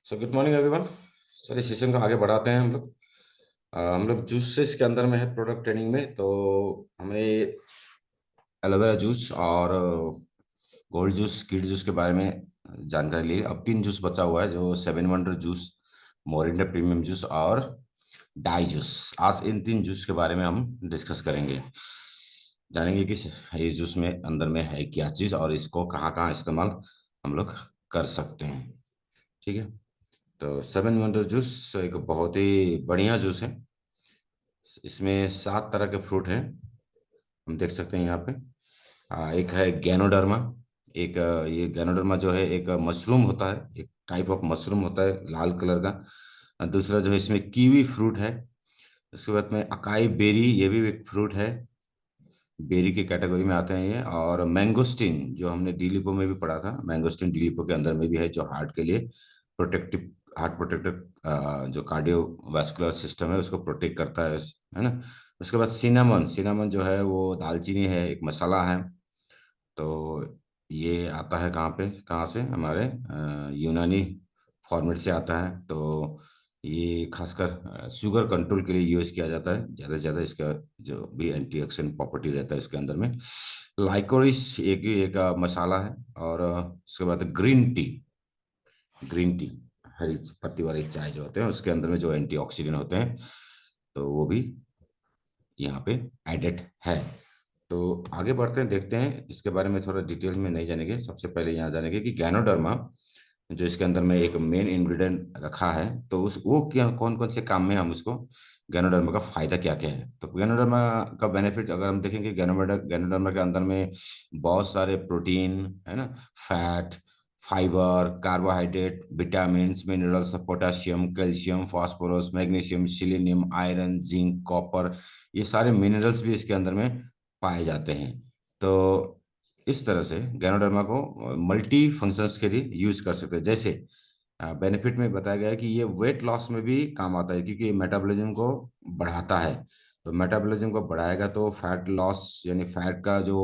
So good morning everyone. चलिए session को आगे बढ़ाते हैं हम लोग। हम लोग जूसेस के अंदर में है प्रोडक्ट ट्रेनिंग में। तो हमने एलोवेरा जूस और गोल्ड जूस किड जूस के बारे में जानकारी ली। अब 3 जूस बचा हुआ है, जो 7 wonder juice, Morinda premium juice और डाई जूस। आज इन 3 जूस के बारे में हम डिस्कस करेंगे, जानेंगे कि ये जूस में अंदर में है क्या चीज़ और इसको कहाँ कहाँ इस्तेमाल हम लोग कर सकते हैं। ठीक है। तो 7 वंडर जूस एक बहुत ही बढ़िया जूस है। इसमें 7 तरह के फ्रूट हैं, हम देख सकते हैं यहाँ पे। एक है गैनोडर्मा। एक ये गैनोडर्मा जो है एक मशरूम होता है, एक टाइप ऑफ मशरूम होता है लाल कलर का। दूसरा जो है इसमें कीवी फ्रूट है। उसके बाद में अकाई बेरी, ये भी एक फ्रूट है, बेरी की कैटेगरी में आते हैं ये। और मैंगोस्टीन जो हमने डी लिपो में भी पढ़ा था, मैंगोस्टीन डी लिपो के अंदर में भी है, जो हार्ट के लिए प्रोटेक्टिव, हार्ट प्रोटेक्टिव, जो कार्डियोवास्कुलर सिस्टम है उसको प्रोटेक्ट करता है ना। उसके बाद सिनामन, सिनामन जो है वो दालचीनी है, एक मसाला है। तो ये आता है कहाँ पे, कहाँ से, हमारे यूनानी फॉर्मेट से आता है। तो ये खासकर शुगर कंट्रोल के लिए यूज किया जाता है ज़्यादा से ज़्यादा। इसका जो भी एंटीऑक्सीडेंट प्रॉपर्टी रहता है इसके अंदर में। लाइकोरिस एक मसाला है। और उसके बाद ग्रीन टी, ग्रीन टी, हरी पत्ती वाली चाय जो होते हैं उसके अंदर में जो एंटीऑक्सीडेंट होते हैं, तो वो भी यहाँ पे एडेड है। तो आगे बढ़ते हैं, देखते हैं इसके बारे में थोड़ा डिटेल में नहीं जानेंगे। सबसे पहले यहाँ जानेंगे कि गैनोडर्मा जो इसके अंदर में एक मेन इंग्रेडिएंट रखा है, तो उस वो क्या, कौन कौन से काम में हम उसको, गैनोडर्मा का फायदा क्या क्या है। तो गैनोडर्मा का बेनिफिट अगर हम देखेंगे, गैनोडर्मा के अंदर में बहुत सारे प्रोटीन है ना, fat, fibre, carbohydrate, vitamin, minerals, potassium, calcium, phosphorus, magnesium, selenium, iron, zinc, copper, ये सारे मिनरल्स भी इसके अंदर में पाए जाते हैं। तो इस तरह से गैनोडर्मा को मल्टी फंक्शंस के लिए यूज कर सकते हैं। जैसे बेनिफिट में बताया गया है कि ये वेट लॉस में भी काम आता है, क्योंकि ये मेटाबॉलिज्म को बढ़ाता है। तो मेटाबॉलिज्म को बढ़ाएगा तो फैट लॉस, यानी फैट का जो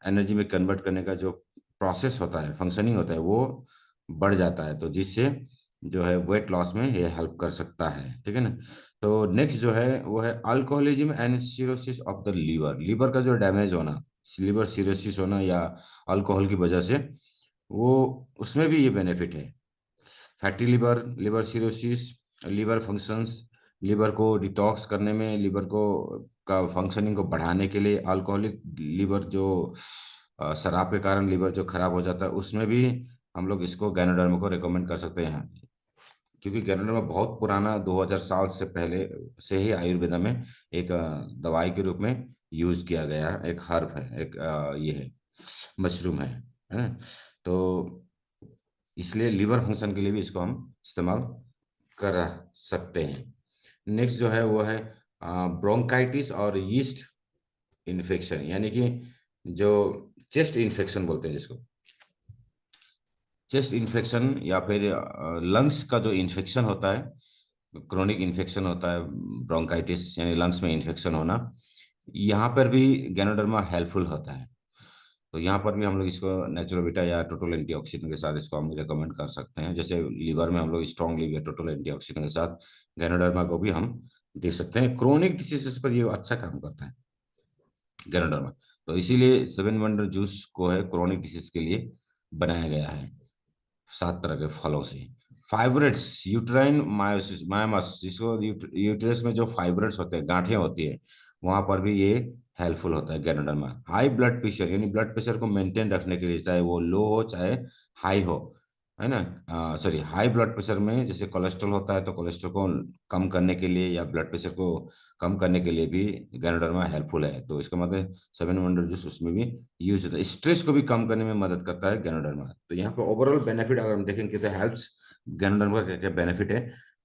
एनर्जी में कन्वर्ट करने का जो प्रोसेस होता है, फंक्शनिंग होता है, वो बढ़ जाता है। तो जिससे जो है वेट लॉस में ये हेल्प कर सकता है। ठीक है ना। तो नेक्स्ट जो है वो है alcoholism and cirrhosis of the liver. Liver का जो डैमेज होना, लीवर सिरोसिस होना या अल्कोहल की वजह से, वो उसमें भी ये बेनिफिट है। Fatty liver, liver cirrhosis, liver functions, liver को डिटॉक्स करने में, लिवर को का फंक्शनिंग को बढ़ाने के लिए, अल्कोहलिक लिवर जो शराब के कारण लिवर जो खराब हो जाता है, उसमें भी हम लोग इसको गैनोडर्म को रिकमेंड कर सकते हैं। क्योंकि गैनोडर्म बहुत पुराना, 2000 साल से पहले से ही आयुर्वेदा में एक दवाई के रूप में यूज किया गया है। एक हर्ब है, एक ये है, मशरूम है ना। तो इसलिए लिवर फंक्शन के लिए भी इसको हम इस्तेमाल कर सकते हैं। नेक्स्ट जो है वो है ब्रोंकाइटिस और यीस्ट इन्फेक्शन, यानी कि जो चेस्ट इन्फेक्शन बोलते हैं जिसको, चेस्ट इन्फेक्शन या फिर लंग्स का जो इन्फेक्शन होता है, क्रोनिक इन्फेक्शन होता है, ब्रोंकाइटिस यानी लंग्स में इन्फेक्शन होना, यहाँ पर भी गैनोडर्मा हेल्पफुल होता है। तो यहाँ पर भी हम लोग इसको नेचुरोबिटा या टोटल एंटीऑक्सीडेंट के साथ इसको हम रिकमेंड कर सकते हैं। जैसे लीवर में हम लोग स्ट्रॉन्ग लीवर टोटल एंटीऑक्सीडेंट के साथ गैनोडर्मा को भी हम दे सकते हैं। क्रोनिक डिसीजेस पर ये अच्छा काम करता है गैनोडर्मा। तो इसीलिए 7 वंडर जूस को है क्रोनिक डिसीज के लिए बनाया गया है, 7 तरह के फलों से। फाइब्रेट्स, यूट्राइन मायोसिस, मायमस, जिसको यूट्रस में जो फाइब्रेट्स होते हैं, गांठें होती है, वहां पर भी ये हेल्पफुल होता है गैनोडर्मा। हाई ब्लड प्रेशर, यानी ब्लड प्रेशर को मेंटेन रखने के लिए, चाहे वो लो हो चाहे हाई हो, है ना, सॉरी, हाई ब्लड प्रेशर में जैसे कोलेस्ट्रॉल होता है, तो कोलेस्ट्रॉल को कम करने के लिए या ब्लड प्रेशर को कम करने के लिए भी गैनोडर्मा हेल्पफुल है। तो इसका मतलब 7 वंडर जूस उसमें भी यूज होता है। स्ट्रेस को भी कम करने में मदद करता है गैनोडर्मा। तो यहाँ पे ओवरऑल बेनिफिट अगर हम देखेंगे तो हेल्प्स, गैनोडर्मा का क्या क्या बेनिफिट है।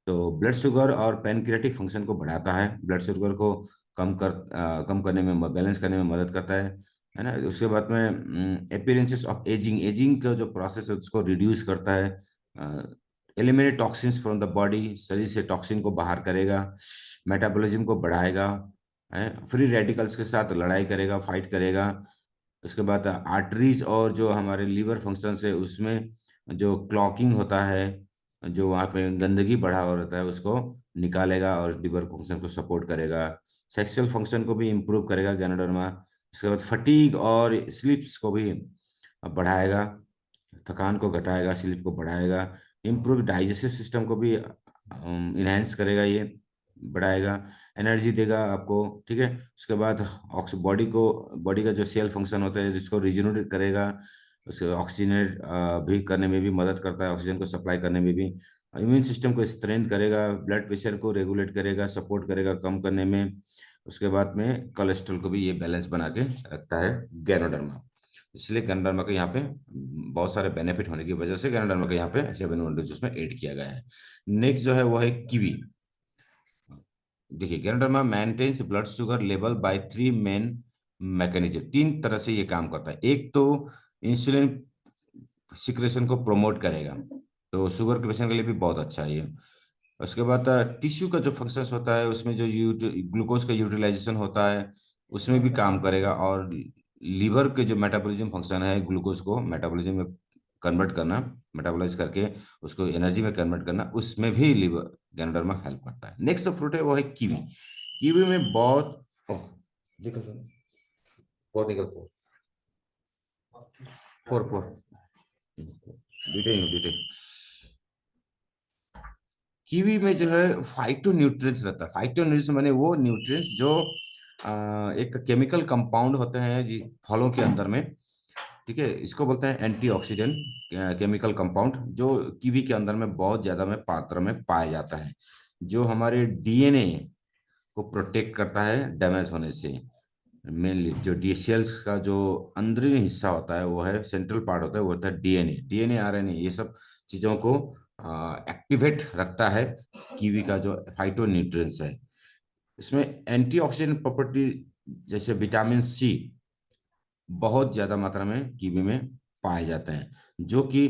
तो ब्लड शुगर और पैनक्रियाटिक फंक्शन को बढ़ाता है, ब्लड शुगर को कम करने में, बैलेंस करने में मदद करता है ना। उसके बाद में अपीयरेंसेस ऑफ एजिंग, एजिंग का जो प्रोसेस है उसको रिड्यूस करता है। Eliminate toxins from the body, शरीर से टॉक्सिन को बाहर करेगा, मेटाबॉलिज्म को बढ़ाएगा, है, फ्री रेडिकल्स के साथ लड़ाई करेगा, फाइट करेगा, उसके बाद आर्टरीज और जो हमारे लीवर फंक्शन है उसमें जो क्लॉकिंग होता है, जो वहाँ पे गंदगी बढ़ा हुआ रहता है उसको निकालेगा और लीवर फंक्शन को सपोर्ट करेगा। सेक्सुअल फंक्शन को भी इम्प्रूव करेगा गैनोडर्मा। उसके बाद फटीग और स्लीप्स को भी बढ़ाएगा, थकान को घटाएगा, स्लीप को बढ़ाएगा। इम्प्रूव डाइजेस्टिव सिस्टम को भी इनहेंस करेगा, ये बढ़ाएगा, एनर्जी देगा आपको। ठीक है, उसके बाद बॉडी का जो सेल फंक्शन होता है जिसको रिजनरेट करेगा, उसे ऑक्सीजनेट भी करने में भी मदद करता है, ऑक्सीजन को सप्लाई करने में भी। इम्यून सिस्टम को स्ट्रेंथ करेगा, ब्लड प्रेशर को रेगुलेट करेगा, सपोर्ट करेगा कम करने में। उसके बाद में कोलेस्ट्रॉल को भी ये बैलेंस बना के रखता है गैनोडर्मा। इसलिए गैनोडर्मा के यहाँ पे बहुत सारे बेनिफिट होने की वजह से गैनोडर्मा के यहाँ पे 7 जूस में ऐड किया गया है। नेक्स्ट जो है वो है कीवी। देखिए, ganoderma maintains blood sugar level by 3 main mechanism. 3 तरह से ये काम करता है। एक तो इंसुलिन सिक्रेशन को प्रमोट करेगा, तो शुगर के पेशेंट के लिए भी बहुत अच्छा है ये। उसके बाद टिश्यू का जो फंक्शंस होता है उसमें जो ग्लूकोज का यूटिलाइजेशन होता है उसमें भी काम करेगा, और लीवर के जो मेटाबॉलिज्म फंक्शन है ग्लूकोज को मेटाबॉलिज्म में कन्वर्ट करना, मेटाबोलाइज करके उसको एनर्जी में कन्वर्ट करना, उसमें भी लीवर गैनोडर्मा हेल्प करता है। नेक्स्ट जो फ्रूट है वो है कीवी। कीवी में बहुत देखो सर, फोर निकल फोर फोर डिटेल कीवी में जो है फाइटो न्यूट्रिएंट्स रहता है। फाइटो न्यूट्रिएंट्स माने वो न्यूट्रिएंट्स जो एक केमिकल कंपाउंड होते हैं जी फलों के अंदर में। ठीक है, इसको बोलते हैं एंटीऑक्सीडेंट केमिकल कंपाउंड, जो कीवी के अंदर में बहुत ज्यादा में मात्रा में पाया जाता है, जो हमारे डीएनए को प्रोटेक्ट करता है डैमेज होने से। मेनली जो डी सेल्स का जो अंदरूनी हिस्सा होता है वो है, सेंट्रल पार्ट होता है, वो होता है डीएनए। डीएनए आरएनए ये सब चीजों को एक्टिवेट रखता है कीवी का जो फाइटो न्यूट्रिएंट्स है। इसमें एंटीऑक्सीडेंट प्रॉपर्टी जैसे विटामिन सी बहुत ज्यादा मात्रा में कीवी में पाए जाते हैं, जो कि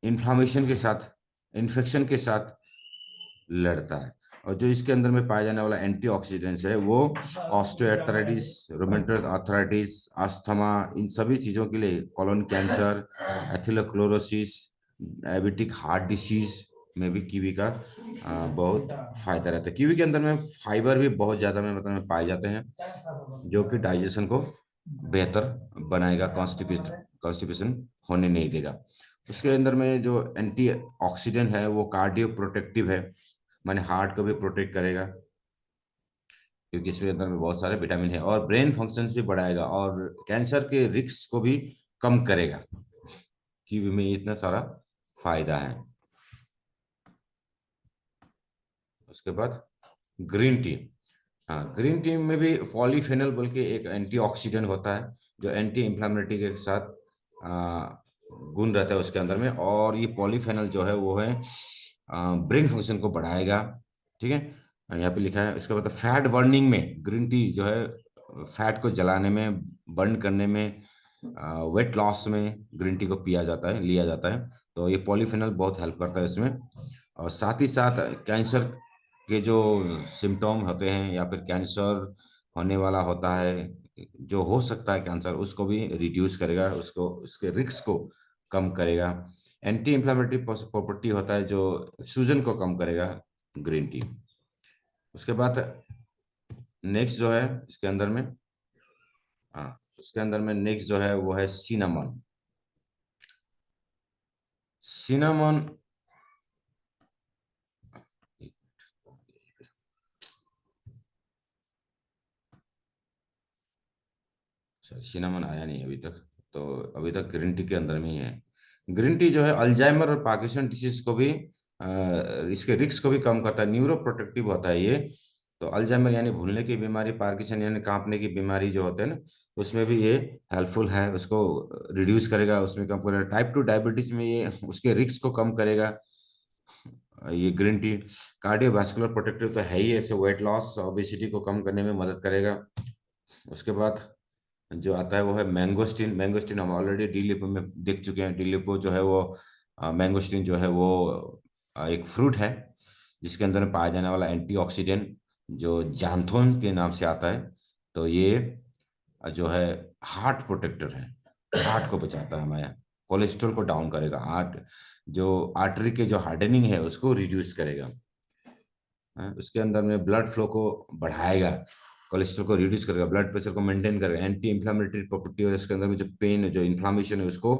इन्फ्लामेशन के साथ, इन्फेक्शन के साथ लड़ता है। और जो इसके अंदर में पाया जाने वाला एंटीऑक्सीडेंट्स है वो ऑस्टियोआर्थराइटिस, रोमेटॉइड आर्थराइटिस, अस्थमा, इन सभी चीजों के लिए, colon cancer, atherosclerosis, diabetic heart disease में भी कीवी का बहुत फायदा रहता है। कीवी के अंदर में फाइबर भी बहुत ज्यादा में मतलब में पाए जाते हैं, जो कि डाइजेशन को बेहतर बनाएगा, कॉन्स्टिपेशन होने नहीं देगा। उसके अंदर में जो एंटी ऑक्सीडेंट है वो कार्डियो प्रोटेक्टिव है, माने हार्ट को भी प्रोटेक्ट करेगा, क्योंकि इसके अंदर में बहुत सारे विटामिन है, और ब्रेन फंक्शंस भी बढ़ाएगा, और कैंसर के रिस्क को भी कम करेगा। कीवी में इतना सारा फायदा है। उसके बाद ग्रीन टी। हाँ, ग्रीन टी में भी पॉलीफेनल बोल के एक एंटीऑक्सीडेंट होता है, जो एंटी इंफ्लेमेटरी के साथ आ, गुण रहता है उसके अंदर में। और ये पॉलीफेनल जो है वो है ब्रेन फंक्शन को बढ़ाएगा। ठीक है, यहाँ पे लिखा है। इसके बाद फैट बर्निंग में ग्रीन टी जो है फैट को जलाने में, बर्न करने में, वेट लॉस में ग्रीन टी को पिया जाता है, लिया जाता है। तो ये पॉलीफेनल बहुत हेल्प करता है इसमें। और साथ ही साथ कैंसर के जो सिम्टोम होते हैं, या फिर कैंसर होने वाला होता है, जो हो सकता है कैंसर, उसको भी रिड्यूस करेगा, उसको उसके रिस्क को कम करेगा। एंटी इंफ्लेमेटरी प्रॉपर्टी होता है जो सूजन को कम करेगा ग्रीन टी। उसके बाद नेक्स्ट जो है इसके अंदर में, हाँ उसके अंदर में नेक्स्ट जो है वो है सिनामन। सिनामन सिनामन आया नहीं अभी तक, तो अभी तक ग्रीन टी के अंदर में ही है। ग्रीन टी जो है अल्जाइमर और पार्किंसन डिसीज को भी इसके रिस्क को भी कम करता है, न्यूरो प्रोटेक्टिव होता है ये। तो अल्जाइमर यानी भूलने की बीमारी, पार्किंसन यानी कांपने की बीमारी जो होते हैं ना, उसमें भी ये हेल्पफुल है, उसको रिड्यूस करेगा, उसमें कम करेगा। टाइप 2 डायबिटीज में ये उसके रिस्क को कम करेगा ये ग्रीन टी। कार्डियोवास्कुलर प्रोटेक्टिव तो है ही, ऐसे वेट लॉस, ओबेसिटी को कम करने में मदद करेगा। उसके बाद जो आता है वो है मैंगोस्टीन। मैंगोस्टीन हम ऑलरेडी डी लिपो में देख चुके हैं। डी लिपो जो है वो मैंगोस्टीन जो है वो एक फ्रूट है, जिसके अंदर में पाया जाने वाला एंटीऑक्सीडेंट जो जैंथोन के नाम से आता है। तो ये जो है हार्ट प्रोटेक्टर है, हार्ट को बचाता है हमारे, कोलेस्ट्रॉल को डाउन करेगा, हार्ट जो आर्टरी के जो हार्डनिंग है उसको रिड्यूस करेगा, उसके अंदर में ब्लड फ्लो को बढ़ाएगा, कोलेस्ट्रॉल को रिड्यूस करेगा, ब्लड प्रेशर को मेंटेन करेगा, एंटी इंफ्लेमेटरी प्रॉपर्टी और इसके अंदर में जो पेन जो इन्फ्लामेशन है उसको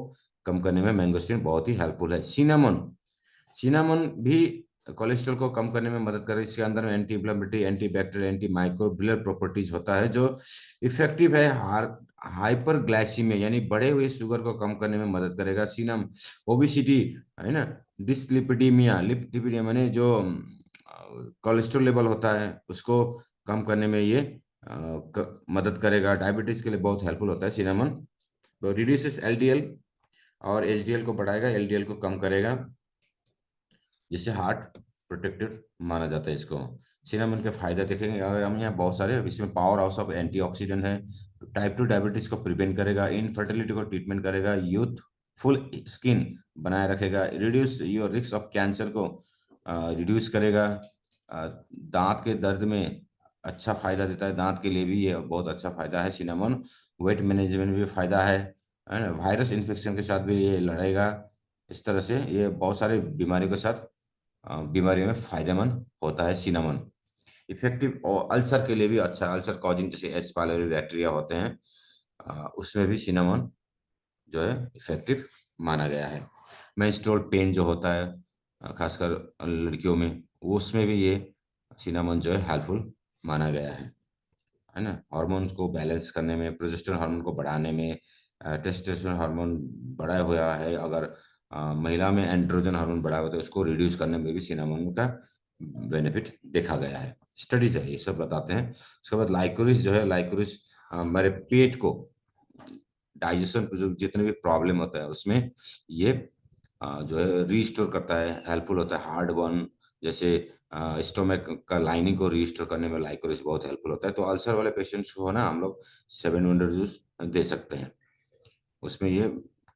कम करने में मैंगोस्टीन बहुत ही हेल्पफुल है। सिनामन, सिनामन भी कोलेस्ट्रॉल को कम करने में मदद कर रही है। इसके अंदर में anti inflammatory, anti bacterial, anti microbial properties होता है जो इफेक्टिव है हाइपर ग्लाइसीमिया यानी बढ़े हुए शुगर को कम करने में मदद करेगा। सिनम ओबिसिटी है ना, डिसलिपिडीमिया, लिपिडीमिया माने जो कोलेस्ट्रॉल लेवल होता है उसको कम करने में ये मदद करेगा। डायबिटीज के लिए बहुत हेल्पफुल होता है सिनेमन। तो रिड्यूसेस एलडीएल और एचडीएल को बढ़ाएगा, एलडीएल को कम करेगा, जिससे हार्ट प्रोटेक्टेड माना जाता है इसको। सिनेमन के फायदे देखेंगे अगर हम, यहाँ बहुत सारे, इसमें पावर हाउस ऑफ एंटीऑक्सीडेंट है, टाइप 2 डायबिटीज को प्रिवेंट करेगा, इनफर्टिलिटी को ट्रीटमेंट करेगा, यूथ फुल स्किन बनाए रखेगा, reduce your risk of cancer को रिड्यूस करेगा, दांत के दर्द में अच्छा फायदा देता है, दांत के लिए भी ये बहुत अच्छा फायदा है सिनेमन। वेट मैनेजमेंट में भी फायदा है ना, वायरस इन्फेक्शन के साथ भी ये लड़ेगा। इस तरह से ये बहुत सारे बीमारियों के साथ बीमारियों में फायदेमंद होता है सिनामन। इफेक्टिव और अल्सर के लिए भी अच्छा, अल्सर कॉजिंग जैसे एच पायलोरी बैक्टीरिया होते हैं उसमें भी सिनामन जो है इफेक्टिव माना गया है। मेंस्ट्रुअल पेन जो होता है खासकर लड़कियों में, वो उसमें भी ये सिनामन जो है हेल्पफुल माना गया है ना। हार्मोन्स को बैलेंस करने में, प्रोजेस्टेरोन हार्मोन को बढ़ाने में, टेस्टोस्टेरोन हार्मोन बढ़ा हुआ है, अगर महिला में एंड्रोजन हार्मोन बढ़ा हुआ है तो उसको रिड्यूस करने में भी सिनामोन का बेनिफिट देखा गया है। स्टडीज है ये सब बताते हैं। उसके बाद लाइकोरिस जो है, लाइकोरिस हमारे पेट को डाइजेशन जितने भी प्रॉब्लम होता है उसमें ये जो है रीस्टोर करता है, हेल्पफुल होता है। हार्ड बर्न जैसे स्टोमक का लाइनिंग को रीस्टोर करने में लाइकोरिस बहुत हेल्पफुल होता है। तो अल्सर वाले पेशेंट्स को ना हम लोग 7 वंडर जूस दे सकते हैं उसमें ये,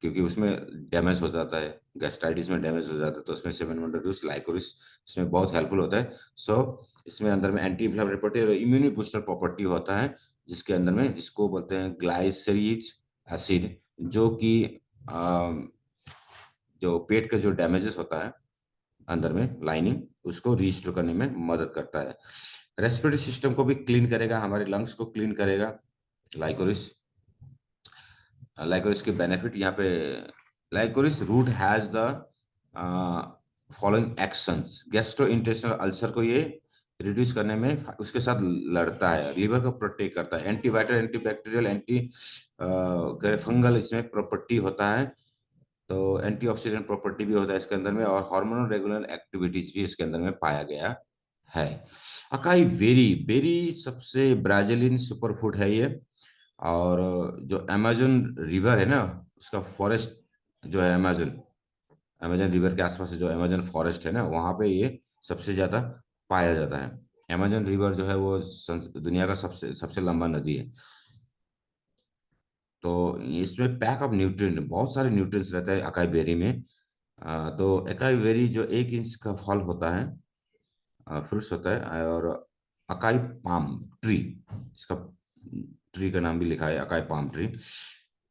क्योंकि उसमें डैमेज हो जाता है, गैस्ट्राइटिस में डैमेज हो जाता है, तो उसमें 7 वंडर जूस लाइकोरिस इसमें बहुत हेल्पफुल होता है। सो इसमें अंदर में एंटी इन्फ्लेमेटरी प्रॉपर्टी और इम्यूनो बूस्टर प्रॉपर्टी होता है, जिसके अंदर में जिसको बोलते हैं ग्लाइसरीज एसिड, जो कि जो पेट का जो डैमेजेस होता है अंदर में लाइनिंग, उसको रीस्टोर करने में मदद करता है। रेस्पिरेटरी सिस्टम को भी क्लीन करेगा, हमारे लंग्स को क्लीन करेगा लाइकोरिस। लाइकोरिस के बेनिफिट यहाँ पे, licorice root has the following actions. Gastrointestinal ulcer को ये रिड्यूस करने में उसके साथ लड़ता है, लिवर को प्रोटेक्ट करता है, एंटीवायरल, एंटीबैक्टीरियल, एंटी फंगल इसमें प्रॉपर्टी होता है, तो एंटीऑक्सीडेंट प्रॉपर्टी भी होता है इसके अंदर में, और हार्मोनल रेगुलर एक्टिविटीज भी इसके अंदर में पाया गया है। अकाई बेरी, बेरी सबसे ब्राजीलियन सुपरफूड है ये, और जो अमेजन रिवर है ना उसका फॉरेस्ट जो है, अमेजन अमेजन रिवर के आसपास जो अमेजन फॉरेस्ट है ना वहाँ पे ये सबसे ज्यादा पाया जाता है। अमेजन रिवर जो है वो दुनिया का सबसे सबसे लंबा नदी है। तो इसमें पैक ऑफ न्यूट्रिएंट, बहुत सारे न्यूट्रिएंट्स रहते हैं अकाई बेरी में। तो अकाई बेरी जो 1 इंच का फल होता है, फ्रूट्स होता है, और अकाई पाम ट्री, इसका ट्री का नाम भी लिखा है अकाई पाम ट्री।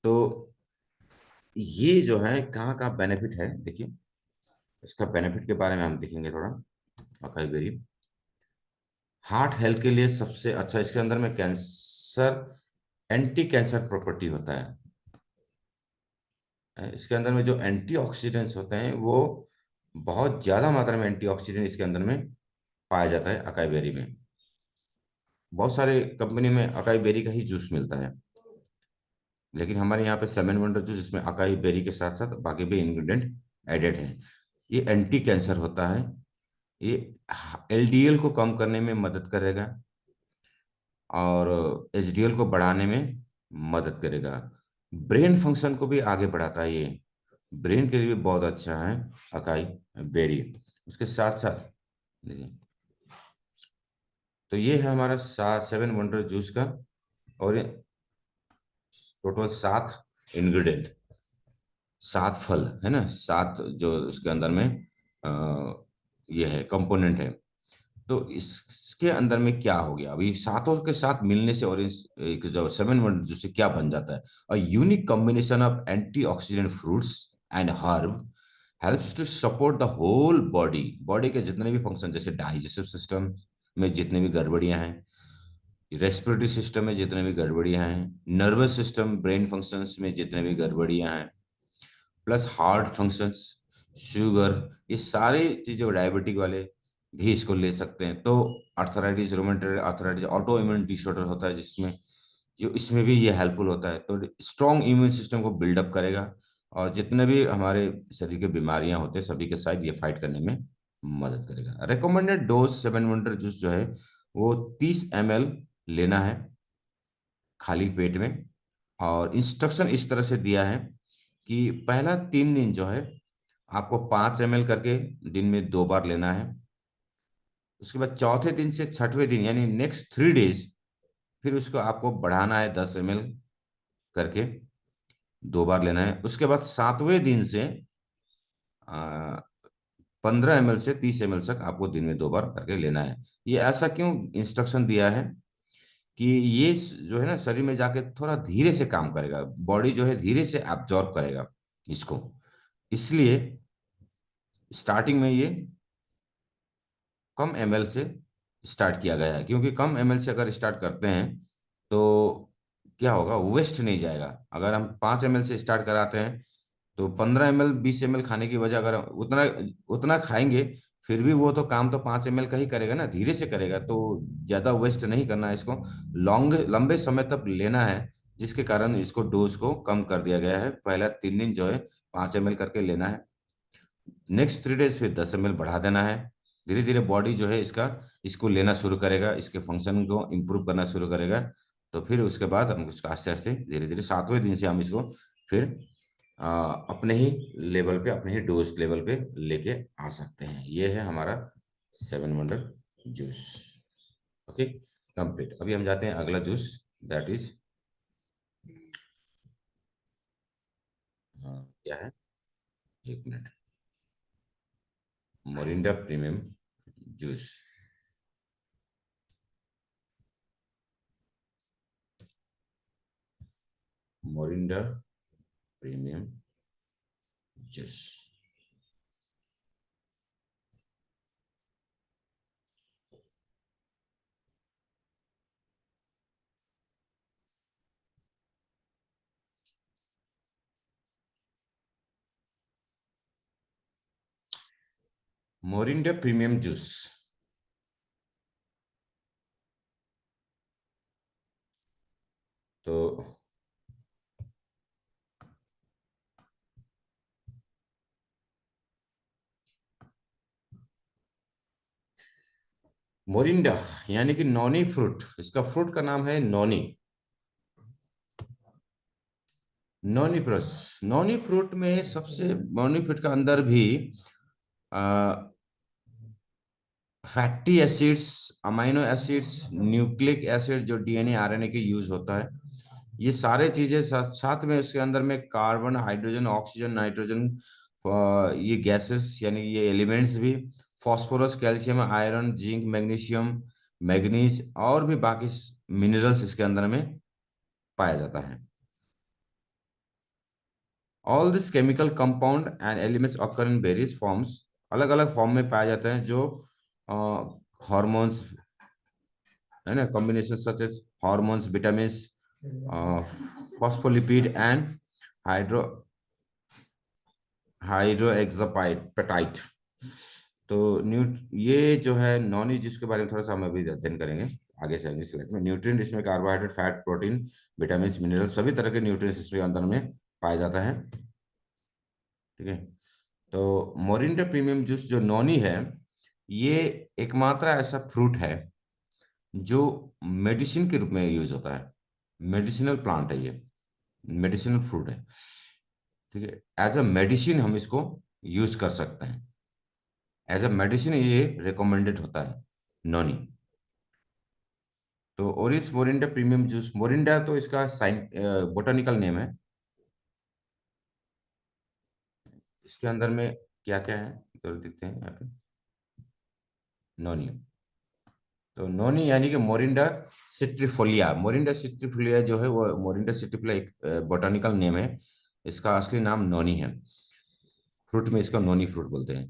तो ये जो है कहाँ का बेनिफिट है देखिए, इसका बेनिफिट के बारे में हम देखेंगे थोड़ा। अकाई बेरी हार्ट हेल्थ के लिए सबसे अच्छा, इसके अंदर में कैंसर, एंटी कैंसर प्रॉपर्टी होता है। इसके अंदर में जो एंटीऑक्सीडेंट्स होते हैं वो बहुत ज्यादा मात्रा में एंटीऑक्सीडेंट इसके अंदर में पाया जाता है अकाई बेरी में। बहुत सारे कंपनी में अकाई बेरी का ही जूस मिलता है, लेकिन हमारे यहाँ पे 7 वंडर जूस जिसमें अकाई बेरी के साथ साथ बाकी भी इंग्रेडिएंट एडेड है। ये एंटी कैंसर होता है, ये एलडीएल को कम करने में मदद करेगा और एचडीएल को बढ़ाने में मदद करेगा। ब्रेन फंक्शन को भी आगे बढ़ाता है ये, ब्रेन के लिए भी बहुत अच्छा है अकाई बेरी। उसके साथ साथ देखिए, तो ये है हमारा 7 वंडर जूस का, और ये टोटल 7 इंग्रेडिएंट, 7 फल है ना, 7 जो इसके अंदर में ये है कंपोनेंट है। तो इसके अंदर में क्या हो गया, अभी सातों के साथ मिलने से ऑरेंज एक जो 7 वंडर जूस से क्या बन जाता है, a unique combination of antioxidant fruits and herb helps to support the whole body, body के जितने भी फंक्शन, जैसे डाइजेस्टिव सिस्टम में जितने भी गड़बड़ियां हैं, रेस्पिरेटरी सिस्टम में जितने भी गड़बड़ियां हैं, नर्वस सिस्टम ब्रेन फंक्शंस में जितने भी गड़बड़ियां हैं, प्लस हार्ट फंक्शंस, शुगर, ये सारी चीजें डायबिटिक वाले भी इसको ले सकते हैं। तो arthritis, rheumatoid arthritis, auto immune disorder होता है जिसमें, जो इसमें भी ये हेल्पफुल होता है। तो स्ट्रॉन्ग इम्यून सिस्टम को बिल्डअप करेगा, और जितने भी हमारे शरीर की बीमारियां होते हैं सभी के साथ ये फाइट करने में मदद करेगा। रिकमेंडेड डोज 7 वंडर जूस जो है वो 30 ml लेना है खाली पेट में। और इंस्ट्रक्शन इस तरह से दिया है कि पहला 3 दिन जो है आपको 5 ml करके दिन में 2 बार लेना है। उसके बाद चौथे दिन से छठवें दिन यानी नेक्स्ट 3 डेज फिर उसको आपको बढ़ाना है 10 ml करके 2 बार लेना है। उसके बाद 7वें दिन से 15 ml से 30 ml तक आपको दिन में 2 बार करके लेना है। ये ऐसा क्यों इंस्ट्रक्शन दिया है कि ये जो है ना शरीर में जाके थोड़ा धीरे से काम करेगा, बॉडी जो है धीरे से एब्जॉर्ब करेगा इसको, इसलिए स्टार्टिंग में ये कम एमएल से स्टार्ट किया गया है। क्योंकि कम एमएल से अगर स्टार्ट करते हैं तो क्या होगा, वेस्ट नहीं जाएगा। अगर हम 5 ml से स्टार्ट कराते हैं तो 15 ml 20 ml खाने की वजह, अगर उतना उतना खाएंगे फिर भी वो तो काम तो 5 ml का ही करेगा ना, धीरे से करेगा। तो ज्यादा वेस्ट नहीं करना है इसको, लॉन्ग लंबे समय तक लेना है, जिसके कारण इसको डोज को कम कर दिया गया है। पहला 3 दिन जो है 5 ml करके लेना है, नेक्स्ट 3 डेज फिर 10 ml बढ़ा देना है। धीरे धीरे बॉडी जो है इसका इसको लेना शुरू करेगा, इसके फंक्शन को इम्प्रूव करना शुरू करेगा। तो फिर उसके बाद हम इसको आस्ते आस्ते धीरे धीरे 7वें दिन से हम इसको फिर अपने ही लेवल पे, अपने ही डोज लेवल पे लेके आ सकते हैं। ये है हमारा 7 वंडर जूस। Okay, complete. अभी हम जाते हैं अगला जूस, दैट इज क्या है, एक minute, Morinda premium juice. Morinda premium juice. Morinda premium juice. तो मोरिंडा यानी कि नॉनी फ्रूट, इसका फ्रूट का नाम है Noni, Noni plus. Noni fruit में सबसे, नॉनी फ्रूट का अंदर भी fatty acids, amino acids, nucleic acid जो डीएनए आरएनए के यूज होता है, ये सारे चीजें साथ साथ में इसके अंदर में कार्बन, हाइड्रोजन, ऑक्सीजन, नाइट्रोजन, ये गैसेस यानी ये एलिमेंट्स भी, phosphorus, calcium, iron, zinc, magnesium, manganese और भी बाकी मिनरल्स इसके अंदर में पाया जाता है। All this chemical compound and elements occur in various forms, अलग अलग फॉर्म में पाए जाते हैं, जो हार्मोन्स है ना, combination such as hormones, vitamins, phospholipid and hydro hydroxyapatite. तो न्यू ये जो है नॉन, जिसके बारे में थोड़ा सा हम अभी अध्ययन करेंगे आगे से आगे स्लाइड में। न्यूट्रिएंट इसमें carbohydrate, fat, protein, vitamin, mineral, सभी तरह के न्यूट्रिएंट्स इसके अंदर में पाया जाता है। ठीक है। तो मोरिंडा प्रीमियम जूस जो नॉनी है, ये एकमात्र ऐसा फ्रूट है जो मेडिसिन के रूप में यूज होता है। मेडिसिनल प्लांट है ये, मेडिसिनल फ्रूट है। ठीक है, एज अ मेडिसिन हम इसको यूज कर सकते हैं, एज अ मेडिसिन ये रिकमेंडेड होता है नॉनी। तो ओरिस मोरिंडा प्रीमियम जूस, मोरिंडा तो इसका साइन बोटानिकल नेम है। इसके अंदर में क्या क्या है तो देखते हैं यहाँ पे। नॉनी, तो नोनी यानी कि मोरिंडा सिट्रीफोलिया। मोरिंडा सिट्रीफोलिया जो है वो मोरिंडा सिट्रीफोलिया एक बोटानिकल नेम है, इसका असली नाम नोनी है। फ्रूट में इसका नोनी फ्रूट बोलते हैं।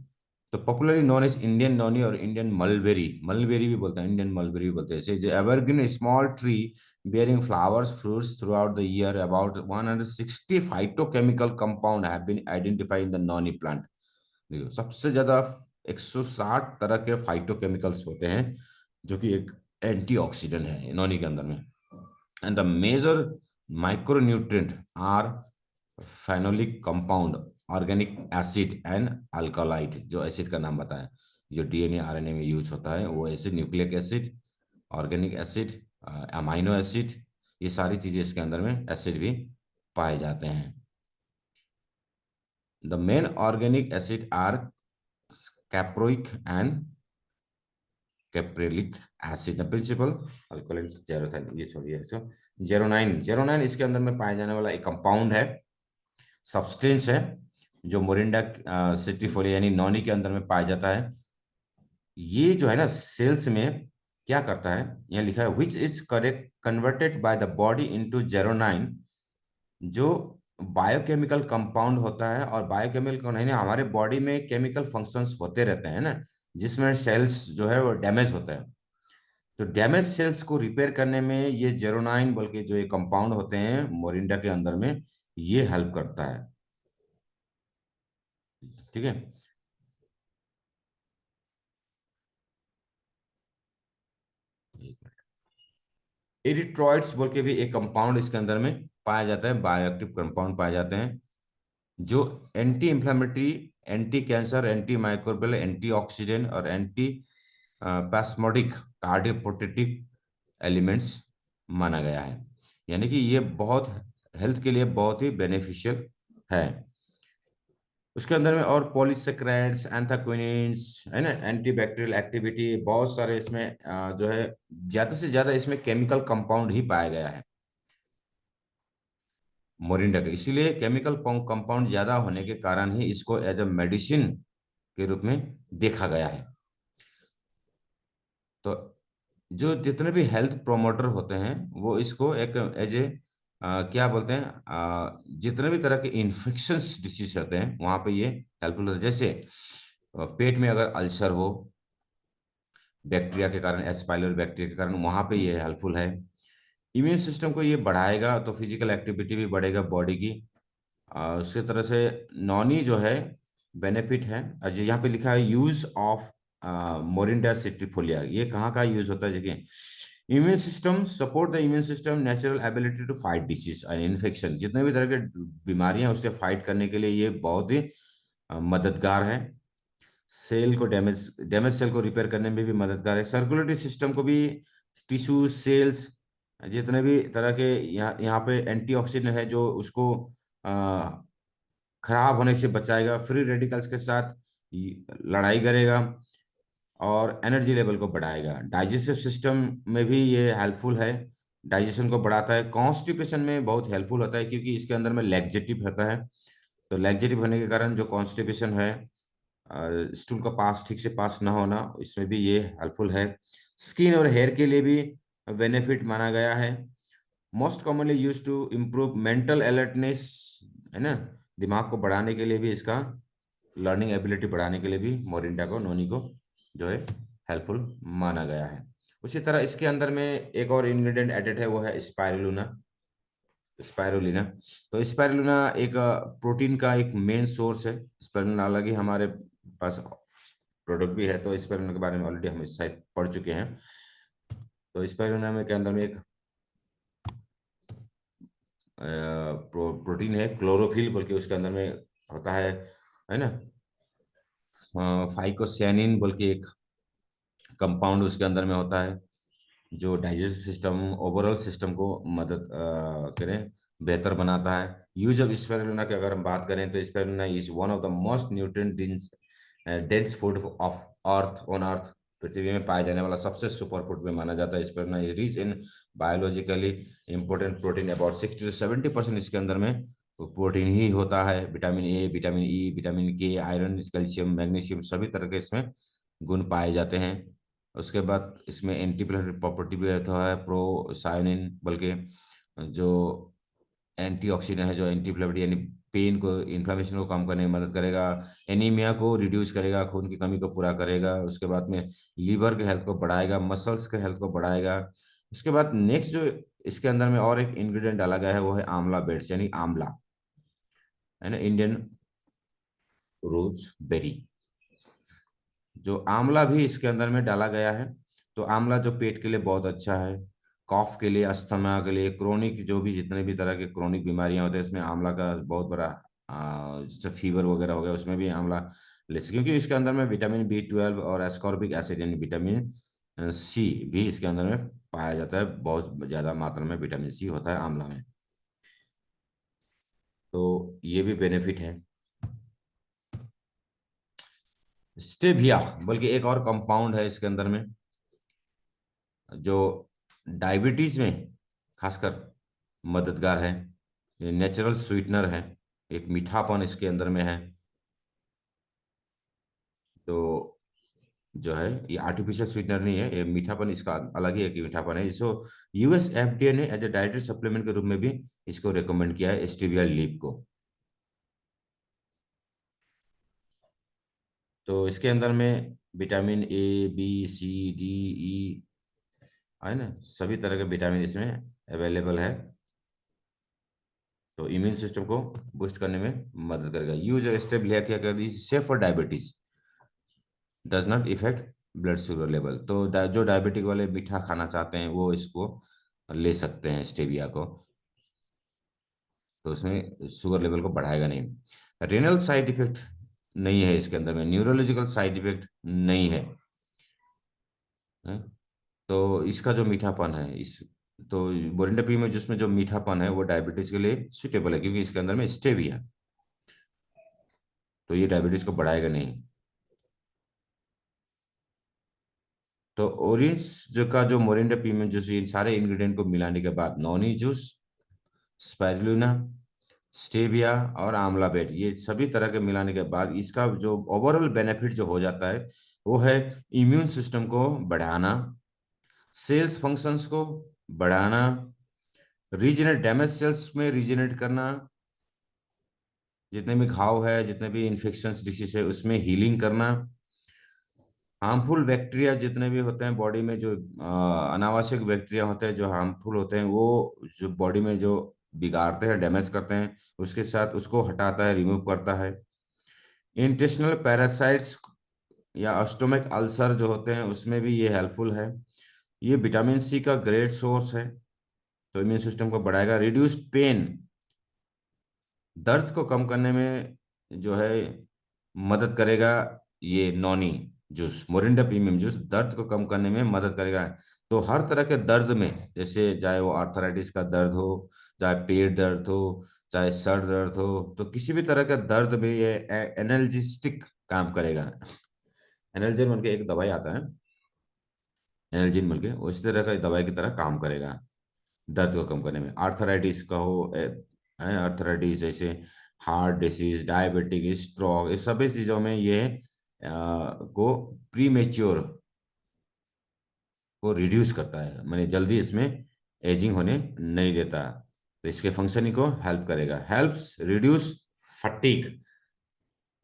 तो पॉपुलरली नोन एज इंडियन नोनी और इंडियन मलबेरी, मलबेरी भी बोलते हैं, इंडियन मलबेरी भी बोलते हैं। Is evergreen small tree bearing flowers fruits throughout the year. About 160 phytochemical compound have been identified in the noni plant. देखो सबसे ज्यादा 160 तरह के फाइटोकेमिकल्स होते हैं जो कि एक एंटीऑक्सीडेंट है नॉनी के अंदर में। And the major micronutrient are phenolic compound, organic acid and alkaloid, जो एसिड का नाम बताया, जो डीएनए आरएनए में यूज होता है वो acid, nucleic acid, organic acid, amino acid, ये सारी चीजें इसके अंदर में एसिड भी पाए जाते हैं। The main organic acid are caproic and caprylic acid. The principal alcohol जेरोथाइन, ये छोड़िए इसको, जेरोनाइन, जेरोनाइन इसके अंदर में पाया जाने वाला एक कंपाउंड है, सब्सटेंस है, जो मोरिंडा सिट्रीफोलिया यानी नॉनी के अंदर में पाया जाता है। ये जो है ना सेल्स में क्या करता है, यहाँ लिखा है which is correct converted by the body into जेरोनाइन, जो बायोकेमिकल कंपाउंड होता है। और बायोकेमिकल नहीं, हमारे बॉडी में केमिकल फंक्शंस होते रहते हैं ना, जिसमें सेल्स जो है वो डैमेज होता है। तो डैमेज सेल्स को रिपेयर करने में ये जेरोनाइन बल्कि जो ये कंपाउंड होते हैं मोरिंडा के अंदर में, ये हेल्प करता है। ठीक है। एरिथ्रॉइड्स बोल के भी एक कंपाउंड इसके अंदर में पाया जाता है, बायोएक्टिव कंपाउंड पाए जाते हैं, जो anti inflammatory, anti cancer, anti microbial, anti oxidant और एंटी पैस्मोडिक कार्डियोप्रोटेक्टिव एलिमेंट्स माना गया है। यानी कि ये बहुत हेल्थ के लिए बहुत ही बेनिफिशियल है। उसके अंदर में और पॉलीसेक्राइड्स, एंथाक्विनिन्स है ना, एंटीबैक्टीरियल एक्टिविटी, बहुत सारे इसमें जो है ज्यादा से ज्यादा इसमें केमिकल कंपाउंड ही पाया गया है मोरिंडा के। इसीलिए केमिकल कंपाउंड ज्यादा होने के कारण ही इसको एज अ मेडिसिन के रूप में देखा गया है। तो जो जितने भी हेल्थ प्रोमोटर होते हैं वो इसको एक एज ए क्या बोलते हैं, जितने भी तरह के इन्फेक्शंस डिसीज होते हैं वहां पे ये हेल्पफुल होता है। जैसे पेट में अगर अल्सर हो बैक्टीरिया के कारण, एस्पाइलर बैक्टीरिया के कारण, वहां पे ये हेल्पफुल है। इम्यून सिस्टम को ये बढ़ाएगा तो फिजिकल एक्टिविटी भी बढ़ेगा बॉडी की। उसी तरह से नॉनी जो है बेनिफिट है। जो यहाँ पे लिखा है यूज ऑफ मोरिंडा सिट्रीफोलिया, ये कहाँ का यूज होता है देखिए। Immune system, support the immune system natural ability to fight disease and infection, जितने भी तरह के बीमारियां हैं उससे फाइट करने के लिए ये बहुत ही मददगार है। सेल को डैमेज डैमेज सेल को रिपेयर करने में भी मददगार है। सर्कुलेटरी सिस्टम को भी, टिश्यू सेल्स, जितने भी तरह के यहाँ यहाँ पे एंटीऑक्सीडेंट है जो उसको खराब होने से बचाएगा, फ्री रेडिकल्स के साथ लड़ाई करेगा और एनर्जी लेवल को बढ़ाएगा। डाइजेस्टिव सिस्टम में भी ये हेल्पफुल है, डाइजेशन को बढ़ाता है। कॉन्स्टिपेशन में बहुत हेल्पफुल होता है क्योंकि इसके अंदर में लैक्जेटिव होता है। तो लैक्जेटिव होने के कारण जो कॉन्स्टिपेशन है, स्टूल का पास ठीक से पास ना होना, इसमें भी ये हेल्पफुल है। स्किन और हेयर के लिए भी बेनिफिट माना गया है। Most commonly use to improve mental alertness, है ना, दिमाग को बढ़ाने के लिए भी इसका, लर्निंग एबिलिटी बढ़ाने के लिए भी मोरिंडा को, नोनी को जो है हेल्पफुल माना गया है। उसी तरह इसके अंदर में एक और इंग्रेडिएंट एडेड है, वो है स्पाइरुलिना, स्पाइरुलिना। तो स्पाइरुलिना एक प्रोटीन का एक मेन सोर्स है। स्पाइरुलिना हालांकि हमारे पास प्रोडक्ट भी है, तो स्पाइरुलिना के बारे में ऑलरेडी हम इस साइड पढ़ चुके हैं। तो स्पाइरुलिना में के अंदर में एक प्रोटीन है क्लोरोफिल बोल के, उसके अंदर में होता है ना। फाइकोसैनिन बोल के एक कंपाउंड उसके अंदर में होता है, जो डाइजेस्टिव सिस्टम, ओवरऑल सिस्टम को मदद करें, बेहतर बनाता है। यूज ऑफ स्पाइरुलिना की अगर हम बात करें तो spirulina is one of the most nutrient dense food of earth on earth, पृथ्वी में पाए जाने वाला सबसे सुपर फूड में माना जाता है। Spirulina is rich in biologically important protein, about 60 to 70% इसके अंदर में प्रोटीन ही होता है। Vitamin A, vitamin E, vitamin के, आयरन, कैल्शियम, मैग्नीशियम, सभी तरह के इसमें गुण पाए जाते हैं। उसके बाद इसमें एंटी प्लेटलेट प्रॉपर्टी भी रहता है, प्रो साइनिन, बल्कि जो एंटीऑक्सीडेंट है, जो एंटी प्लेटलेट यानी पेन को, इन्फ्लेमेशन को कम करने में मदद करेगा, एनीमिया को रिड्यूस करेगा, खून की कमी को पूरा करेगा। उसके बाद में लीवर के हेल्थ को बढ़ाएगा, मसल्स के हेल्थ को बढ़ाएगा। उसके बाद नेक्स्ट जो इसके अंदर में और एक इंग्रेडिएंट डाला गया है वो है आंवला बेड्स, यानी आंवला, है ना, इंडियन रोज बेरी। जो आंवला भी इसके अंदर में डाला गया है। तो आंवला जो पेट के लिए बहुत अच्छा है, कॉफ के लिए, अस्थमा के लिए, क्रोनिक जो भी जितने भी तरह के क्रोनिक बीमारियां होते हैं उसमें आंवला का बहुत बड़ा, जैसे फीवर वगैरह हो गया उसमें भी आंवला ले सकते, क्योंकि इसके अंदर में विटामिन B12 और एस्कॉर्बिक एसिड यानी विटामिन C भी इसके अंदर में पाया जाता है। बहुत ज्यादा मात्रा में विटामिन C होता है आंवला में। तो ये भी बेनिफिट है। स्टेविया, बल्कि एक और कंपाउंड है इसके अंदर में जो डायबिटीज में खासकर मददगार है। ये नेचुरल स्वीटनर है, एक मीठापन इसके अंदर में है। तो जो है ये आर्टिफिशियल स्वीटनर नहीं है, ये मीठापन इसका अलग ही एक मीठापन है। इसको US FDA ने एज ए डाइटरी सप्लीमेंट के रूप में भी इसको रेकमेंड किया है, स्टीविया लीफ को। तो इसके अंदर में vitamin A B C D E, है ना, सभी तरह के विटामिन इसमें अवेलेबल है। तो इम्यून सिस्टम को बूस्ट करने में मदद करेगा। यूज स्टेप लिया क्या कर दी, safe for diabetes, does not effect blood sugar level. तो जो डायबिटिक वाले मीठा खाना चाहते हैं वो इसको ले सकते हैं स्टेविया को, तो उसमें शुगर लेवल को बढ़ाएगा नहीं। रेनल साइड इफेक्ट नहीं है इसके अंदर में, न्यूरोलॉजिकल साइड इफेक्ट नहीं है, है? तो इसका जो मीठापन है इस, तो मोरिंडा पी में जिसमें जो मीठापन है वो डायबिटीज के लिए सुटेबल है, क्योंकि इसके अंदर में स्टेविया, तो ये डायबिटीज को बढ़ाएगा नहीं। तो ऑरेंज जो का जो मोरिंडा पीमेंट जूस, इन सारे इंग्रेडिएंट को मिलाने के बाद नॉनी जूस, स्पाइरुलिना, स्टेविया और आंवला बेड, ये सभी तरह के मिलाने के बाद इसका जो ओवरऑल बेनिफिट जो हो जाता है वो है इम्यून सिस्टम को बढ़ाना, सेल्स फंक्शंस को बढ़ाना, रीजनरेट डैमेज सेल्स में रीजनरेट करना, जितने भी घाव है, जितने भी इन्फेक्शंस डिसीज है उसमें हीलिंग करना, हार्मफुल बैक्टीरिया जितने भी होते हैं बॉडी में, जो अनावश्यक बैक्टीरिया होते हैं जो हार्मफुल होते हैं, वो जो बॉडी में जो बिगाड़ते हैं, डैमेज करते हैं, उसके साथ उसको हटाता है, रिमूव करता है। इंटेस्टिनल पैरासाइट्स या स्टोमक अल्सर जो होते हैं उसमें भी ये हेल्पफुल है। ये विटामिन C का ग्रेट सोर्स है, तो इम्यून सिस्टम को बढ़ाएगा। रिड्यूस पेन, दर्द को कम करने में जो है मदद करेगा। ये Noni juice, Morinda premium juice, दर्द को कम करने में मदद करेगा। तो हर तरह के दर्द में, जैसे चाहे वो आर्थराइटिस का दर्द हो, चाहे पेट दर्द हो, चाहे सर दर्द हो, तो किसी भी तरह के दर्द में ये एनाल्जेसिक काम करेगा। एनाल्जेन बन के एक दवाई आता है, एनाल्जिन मिल के उस तरह का दवाई की तरह काम करेगा दर्द को कम करने में। आर्थराइटिस का हो, आर्थराइटिस जैसे हार्ट डिसीज, डायबिटिक, स्ट्रोक, इस सभी चीज़ों में ये को प्रीमेच्योर को रिड्यूस करता है, माने जल्दी इसमें एजिंग होने नहीं देता। तो इसके फंक्शनिंग को हेल्प करेगा। हेल्प्स रिड्यूस फटीग,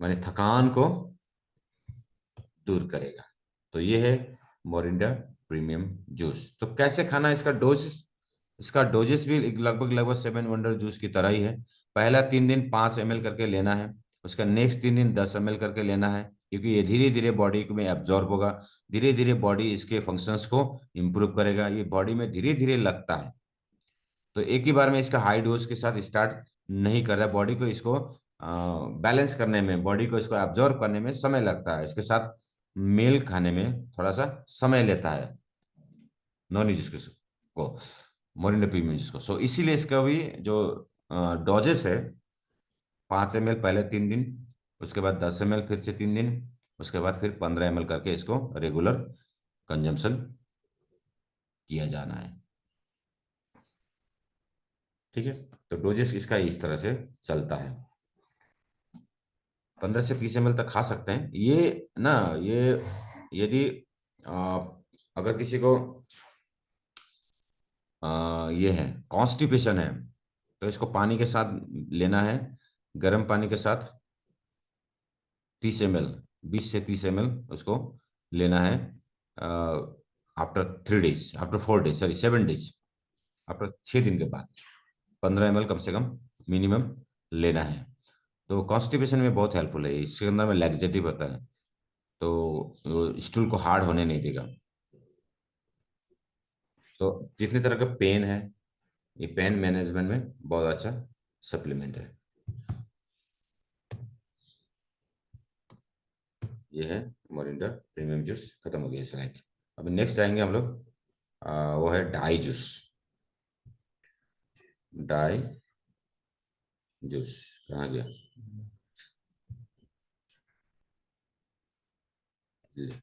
माने थकान को दूर करेगा। तो ये है मोरिंडा प्रीमियम जूस। तो कैसे खाना, इसका डोज, इसका डोजेस भी लगभग लगभग 7 वंडर जूस की तरह ही है। पहला 3 दिन 5 ml करके लेना है, उसका नेक्स्ट 3 दिन 10 ml करके लेना है, क्योंकि ये धीरे धीरे बॉडी में एब्जॉर्ब होगा, धीरे धीरे बॉडी इसके फंक्शंस को इम्प्रूव करेगा, ये बॉडी में धीरे धीरे लगता है। तो एक ही बार में इसका हाई डोज के साथ स्टार्ट नहीं कर रहा, बॉडी को इसको बैलेंस करने में, बॉडी को इसको एब्जॉर्ब करने में समय लगता है, इसके साथ मेल खाने में थोड़ा सा समय लेता है नॉन जिसको, मोरिंडा प्रीमियम जिसको। सो इसीलिए इसका भी जो डोजेस है, 5 ml पहले 3 दिन, उसके बाद 10 ml फिर से 3 दिन, उसके बाद फिर 15 ml करके इसको रेगुलर कंजम्पशन किया जाना है। ठीक है, तो डोजेस इसका इस तरह से चलता है। 15 से 30 ml तक खा सकते हैं ये ना। ये यदि अगर किसी को ये है कॉन्स्टिपेशन है, तो इसको पानी के साथ लेना है, गर्म पानी के साथ 30 ml, 20 से 30 ml उसको लेना है after 3 days, after 4 days, sorry 7 days, after 6 दिन के बाद 15 ml कम से कम मिनिमम लेना है। तो कॉन्स्टिपेशन में बहुत हेल्पफुल है, इसके अंदर में लैक्सेटिव होता है, तो स्टूल को हार्ड होने नहीं देगा। तो जितनी तरह का पेन है, ये पेन मैनेजमेंट में बहुत अच्छा सप्लीमेंट है। ये है मोरिंडा प्रीमियम जूस, खत्म हो गया स्लाइड। अभी नेक्स्ट आएंगे हम लोग, वो है डाई जूस। डाई जूस कहाँ गया? ले।